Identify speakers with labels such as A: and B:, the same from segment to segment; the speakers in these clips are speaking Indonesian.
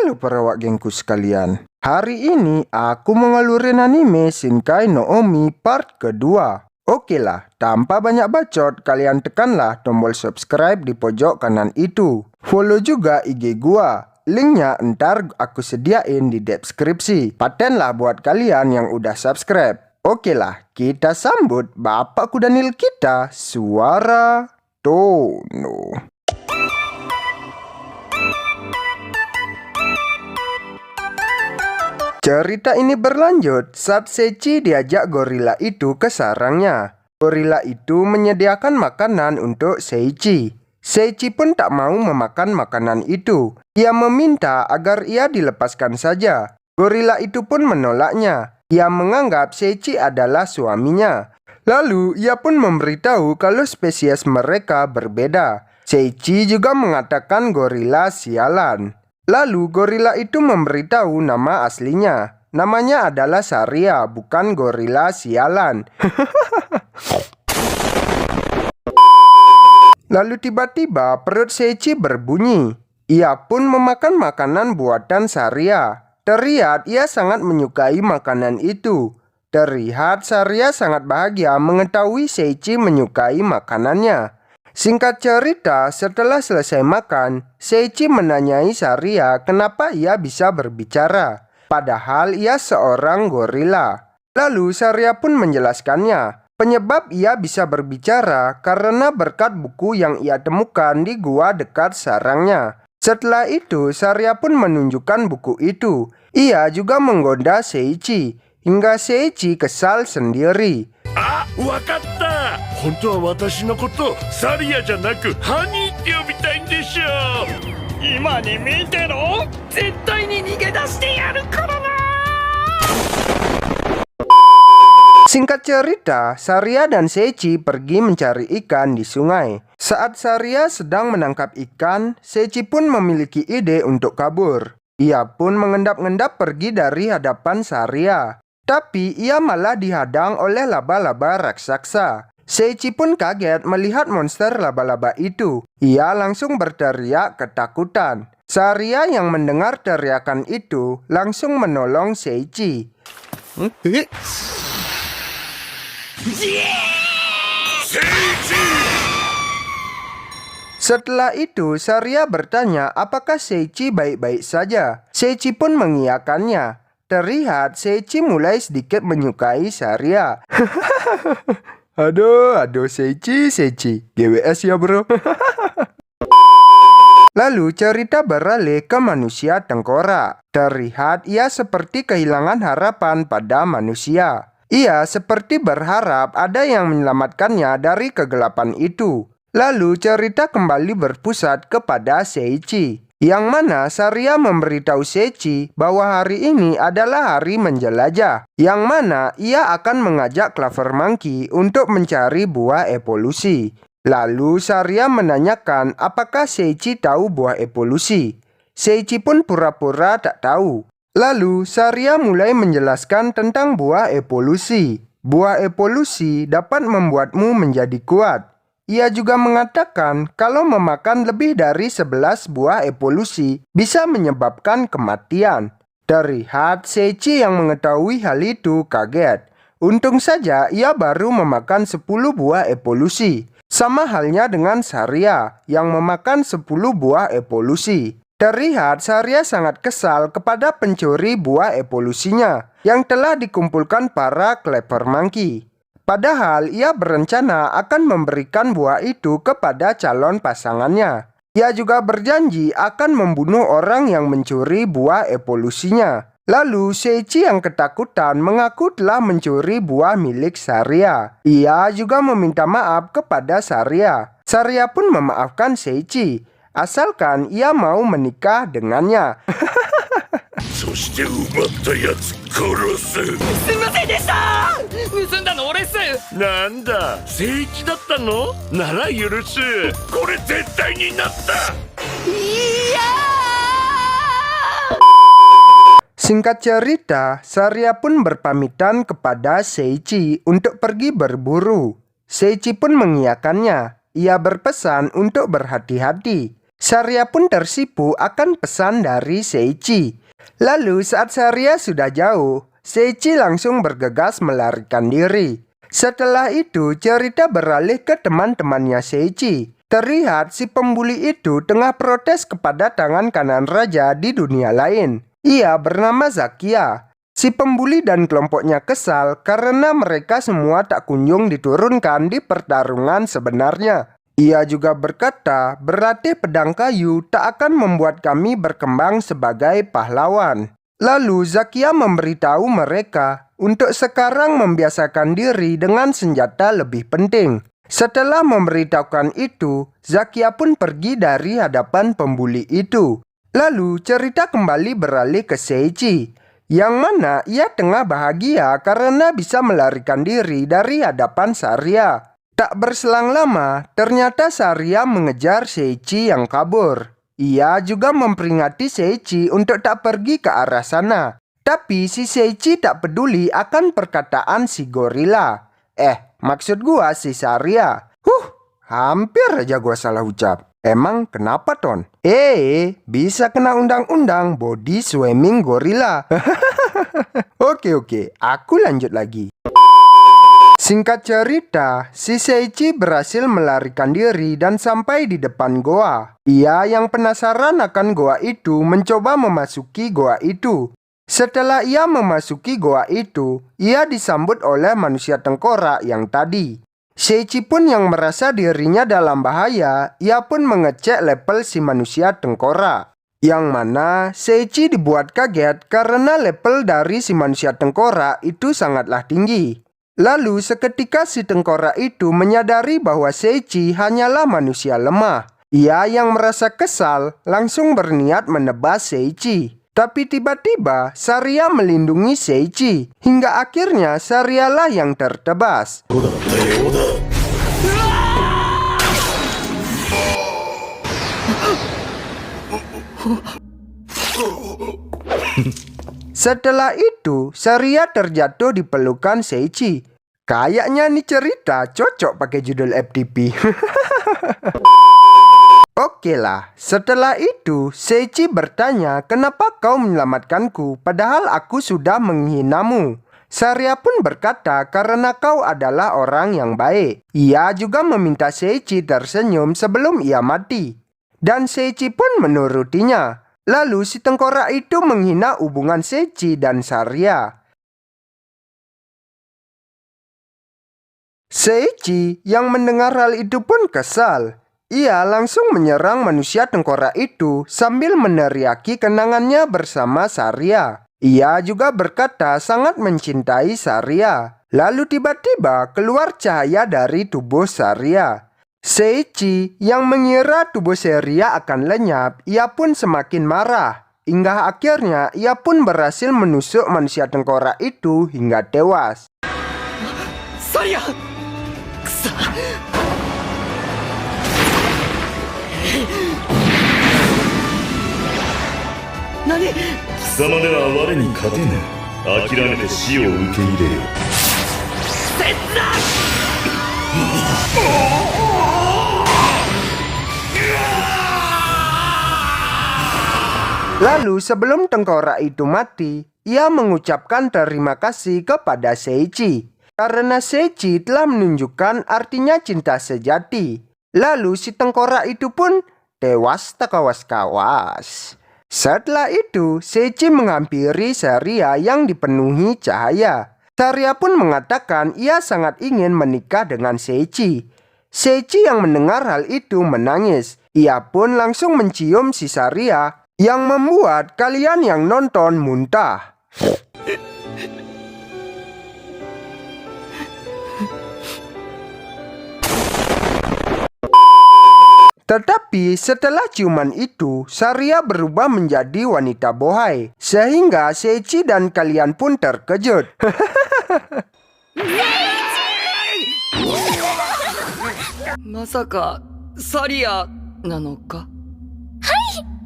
A: Halo para wak gengku sekalian. Hari ini aku mengeluarin anime Shinkai no Omi part kedua. Oke lah, tanpa banyak bacot, kalian tekanlah tombol subscribe di pojok kanan itu. Follow juga IG gua. Linknya ntar aku sediain di deskripsi. Patenlah buat kalian yang udah subscribe. Oke lah, kita sambut bapak kudanil kita, Suara Tono. Cerita ini berlanjut saat Seichi diajak gorila itu ke sarangnya. Gorila itu menyediakan makanan untuk Seichi. Seichi pun tak mau memakan makanan itu. Ia meminta agar ia dilepaskan saja. Gorila itu pun menolaknya. Ia menganggap Seichi adalah suaminya. Lalu ia pun memberitahu kalau spesies mereka berbeda. Seichi juga mengatakan gorila sialan. Lalu gorila itu memberitahu nama aslinya. Namanya adalah Saria, bukan gorila sialan. Lalu tiba-tiba perut Seichi berbunyi. Ia pun memakan makanan buatan Saria. Terlihat ia sangat menyukai makanan itu. Terlihat Saria sangat bahagia mengetahui Seichi menyukai makanannya. Singkat cerita, setelah selesai makan, Seichi menanyai Saria kenapa ia bisa berbicara. Padahal ia seorang gorila. Lalu Saria pun menjelaskannya. Penyebab ia bisa berbicara karena berkat buku yang ia temukan di gua dekat sarangnya. Setelah itu, Saria pun menunjukkan buku itu. Ia juga menggoda Seichi, hingga Seichi kesal sendiri.
B: Ah, wakatta! Hontou wa watashi no koto Sariaじゃなくハニーって呼びたいんでしょ。今に見てろ。絶対に逃げ出してやるからな。
A: Singkat cerita, Saria dan Seichi pergi mencari ikan di sungai. Saat Saria sedang menangkap ikan, Seichi pun memiliki ide untuk kabur. Ia pun mengendap-endap pergi dari hadapan Saria. Tapi ia malah dihadang oleh laba-laba raksasa. Seichi pun kaget melihat monster laba-laba itu. Ia langsung berteriak ketakutan. Saria yang mendengar teriakan itu langsung menolong Seichi. Setelah itu, Saria bertanya apakah Seichi baik-baik saja. Seichi pun mengiyakannya. Terlihat Seichi mulai sedikit menyukai Saria. Aduh Seichi. GWS ya bro. Lalu cerita beralih ke manusia tengkorak. Terlihat ia seperti kehilangan harapan pada manusia. Ia seperti berharap ada yang menyelamatkannya dari kegelapan itu. Lalu cerita kembali berpusat kepada Seichi. Yang mana Saria memberitahu Seichi bahwa hari ini adalah hari menjelajah. Yang mana ia akan mengajak Clover Monkey untuk mencari buah evolusi. Lalu Saria menanyakan apakah Seichi tahu buah evolusi. Seichi pun pura-pura tak tahu. Lalu Saria mulai menjelaskan tentang buah evolusi. Buah evolusi dapat membuatmu menjadi kuat. Ia juga mengatakan kalau memakan lebih dari 11 buah evolusi bisa menyebabkan kematian. Terlihat Seichi yang mengetahui hal itu kaget. Untung saja ia baru memakan 10 buah evolusi. Sama halnya dengan Saria yang memakan 10 buah evolusi. Terlihat Saria sangat kesal kepada pencuri buah evolusinya yang telah dikumpulkan para Clover Monkey. Padahal ia berencana akan memberikan buah itu kepada calon pasangannya. Ia juga berjanji akan membunuh orang yang mencuri buah evolusinya. Lalu Seichi yang ketakutan mengaku telah mencuri buah milik Saria. Ia juga meminta maaf kepada Saria. Saria pun memaafkan Seichi, asalkan ia mau menikah dengannya.
B: そして奪ったやつ殺す。
C: すみませんでした。盗んだの俺っす。
B: なんだ、聖域だったの？なら許す。これ絶対になった。
C: いや。
A: Singkat cerita, Saria pun berpamitan kepada Seichi untuk pergi berburu. Seichi pun mengiyakannya. Ia berpesan untuk berhati-hati. Saria pun tersipu akan pesan dari Seiichi. Lalu saat Saria sudah jauh, Seiichi langsung bergegas melarikan diri. Setelah itu, cerita beralih ke teman-temannya Seiichi. Terlihat si pembuli itu tengah protes kepada tangan kanan raja di dunia lain. Ia bernama Zakia. Si pembuli dan kelompoknya kesal karena mereka semua tak kunjung diturunkan di pertarungan sebenarnya. Ia juga berkata, berarti pedang kayu tak akan membuat kami berkembang sebagai pahlawan. Lalu Zakia memberitahu mereka untuk sekarang membiasakan diri dengan senjata lebih penting. Setelah memberitahukan itu, Zakia pun pergi dari hadapan pembuli itu. Lalu cerita kembali beralih ke Seiichi, yang mana ia tengah bahagia karena bisa melarikan diri dari hadapan Saria. Tak berselang lama, ternyata Saria mengejar Seiichi yang kabur. Ia juga memperingati Seiichi untuk tak pergi ke arah sana. Tapi si Seiichi tak peduli akan perkataan si gorila. Maksud gua si Saria. Hampir aja gua salah ucap. Emang kenapa, Ton? Bisa kena undang-undang body shaming gorila. Oke, aku lanjut lagi. Singkat cerita, si Seiichi berhasil melarikan diri dan sampai di depan goa. Ia yang penasaran akan goa itu mencoba memasuki goa itu. Setelah ia memasuki goa itu, ia disambut oleh manusia tengkorak yang tadi. Seiichi pun yang merasa dirinya dalam bahaya, ia pun mengecek level si manusia tengkorak. Yang mana Seiichi dibuat kaget karena level dari si manusia tengkorak itu sangatlah tinggi. Lalu seketika si tengkorak itu menyadari bahwa Seiichi hanyalah manusia lemah. Ia yang merasa kesal langsung berniat menebas Seiichi. Tapi tiba-tiba Saria melindungi Seiichi, hingga akhirnya Sarialah yang tertebas. Setelah itu, Saria terjatuh di pelukan Seiichi. Kayaknya nih cerita cocok pakai judul FTP. Oke lah, setelah itu Seiichi bertanya, kenapa kau menyelamatkanku padahal aku sudah menghinamu? Saria pun berkata, karena kau adalah orang yang baik. Ia juga meminta Seiichi tersenyum sebelum ia mati. Dan Seiichi pun menurutinya. Lalu si tengkorak itu menghina hubungan Seiichi dan Saria. Seiichi yang mendengar hal itu pun kesal. Ia langsung menyerang manusia tengkorak itu sambil meneriaki kenangannya bersama Saria. Ia juga berkata sangat mencintai Saria. Lalu tiba-tiba keluar cahaya dari tubuh Saria. Seiichi yang mengira tubuh Saria akan lenyap, ia pun semakin marah. Hingga akhirnya ia pun berhasil menusuk manusia tengkorak itu hingga tewas.
C: Saria! Nani?
B: 貴様では我に勝てぬ。諦めて死を受け入れよ。
C: 切断！
A: Lalu sebelum tengkorak itu mati, ia mengucapkan terima kasih kepada Seiichi. Karena Seiichi telah menunjukkan artinya cinta sejati. Lalu si tengkorak itu pun tewas tak kawas-kawas. Setelah itu, Seiichi menghampiri Saria yang dipenuhi cahaya. Saria pun mengatakan ia sangat ingin menikah dengan Seiichi. Seiichi yang mendengar hal itu menangis. Ia pun langsung mencium si Saria yang membuat kalian yang nonton muntah. Tetapi setelah ciuman itu, Saria berubah menjadi wanita bohai. Sehingga Seiichi dan kalian pun terkejut.
C: Masaka Saria nanoka?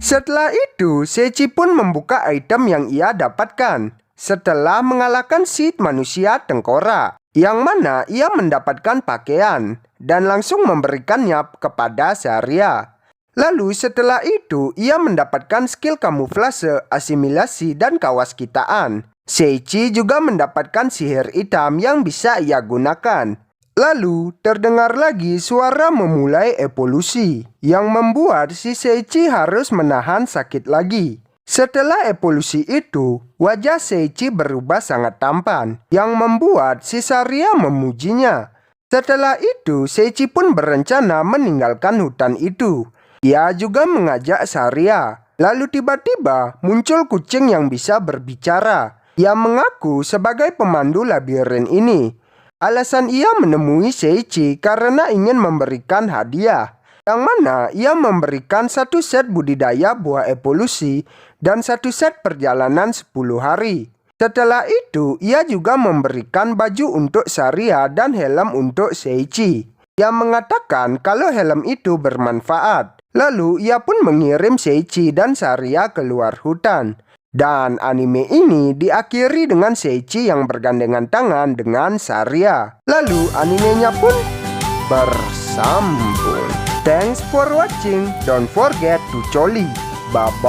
A: Setelah itu, Seiichi pun membuka item yang ia dapatkan. Setelah mengalahkan si manusia tengkorak, yang mana ia mendapatkan pakaian dan langsung memberikannya kepada Saria. Lalu setelah itu, ia mendapatkan skill kamuflase, asimilasi, dan kawaskitaan. Seiichi juga mendapatkan sihir hitam yang bisa ia gunakan. Lalu, terdengar lagi suara memulai evolusi, yang membuat si Seiichi harus menahan sakit lagi. Setelah evolusi itu, wajah Seiichi berubah sangat tampan, yang membuat si Saria memujinya. Setelah itu, Seiichi pun berencana meninggalkan hutan itu. Ia juga mengajak Saria. Lalu tiba-tiba muncul kucing yang bisa berbicara. Ia mengaku sebagai pemandu labirin ini. Alasan ia menemui Seiichi karena ingin memberikan hadiah, yang mana ia memberikan 1 set budidaya buah evolusi dan 1 set perjalanan 10 hari. Setelah itu, ia juga memberikan baju untuk Saria dan helm untuk Seiichi. Ia mengatakan kalau helm itu bermanfaat. Lalu ia pun mengirim Seiichi dan Saria keluar hutan. Dan anime ini diakhiri dengan Seiichi yang bergandengan tangan dengan Saria. Lalu animenya pun bersambung. Thanks for watching. Don't forget to coli. Bye-bye.